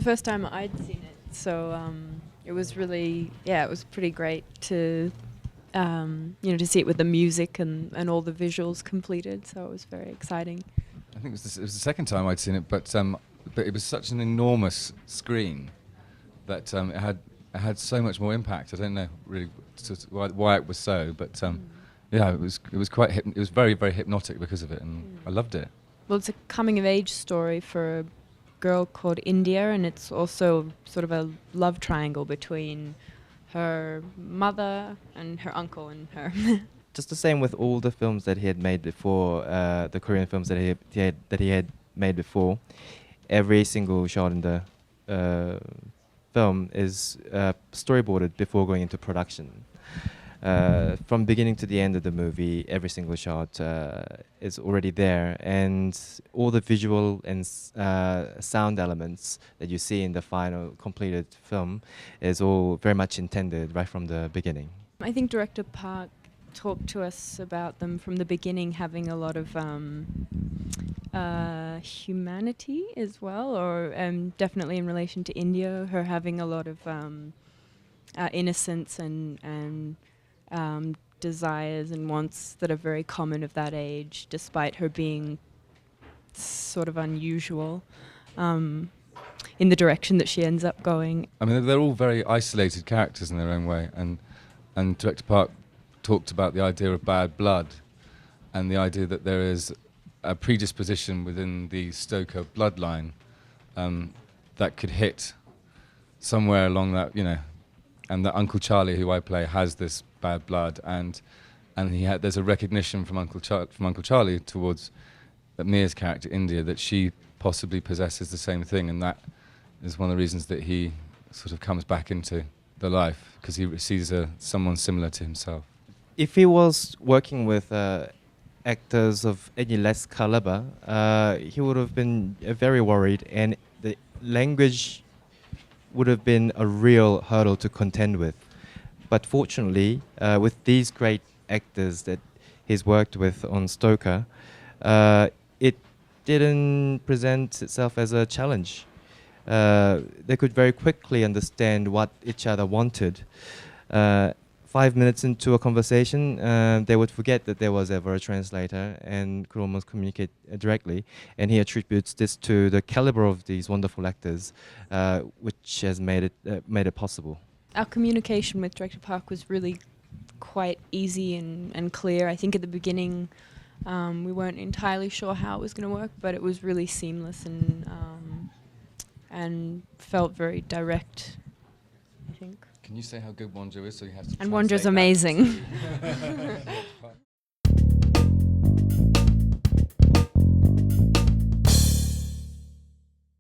first time I'd seen it, so it was really, it was pretty great to, to see it with the music and all the visuals completed. So it was very exciting. I think it was the second time I'd seen it, but it was such an enormous screen that it had so much more impact. I don't know really why it was so, but it was quite it was very, very hypnotic because of it, and I loved it. Well, it's a coming of age story for a girl called India, and it's also sort of a love triangle between her mother and her uncle and her. Just the same with all the films that he had made before, the Korean films that he had made before. Every single shot in the film is storyboarded before going into production. From beginning to the end of the movie, every single shot is already there, and all the visual and sound elements that you see in the final completed film is all very much intended right from the beginning. I think director Park talked to us about them from the beginning having a lot of humanity as well, or definitely in relation to India, her having a lot of innocence and desires and wants that are very common of that age, despite her being sort of unusual in the direction that she ends up going. I mean, they're all very isolated characters in their own way, and director Park talked about the idea of bad blood and the idea that there is a predisposition within the Stoker bloodline that could hit somewhere along that, and that Uncle Charlie, who I play, has this bad blood, and there's a recognition from Uncle Charlie towards Mia's character India that she possibly possesses the same thing, and that is one of the reasons that he sort of comes back into the life, because he sees someone similar to himself. If he was working with actors of any less caliber, he would have been very worried, and the language would have been a real hurdle to contend with. But fortunately, with these great actors that he's worked with on Stoker, it didn't present itself as a challenge. They could very quickly understand what each other wanted. 5 minutes into a conversation, they would forget that there was ever a translator and could almost communicate directly. And he attributes this to the caliber of these wonderful actors, which has made it possible. Our communication with director Park was really quite easy and clear. I think at the beginning we weren't entirely sure how it was going to work, but it was really seamless and felt very direct, I think. Can you say how good Wonjo is? So you have to. And Wonjo's amazing.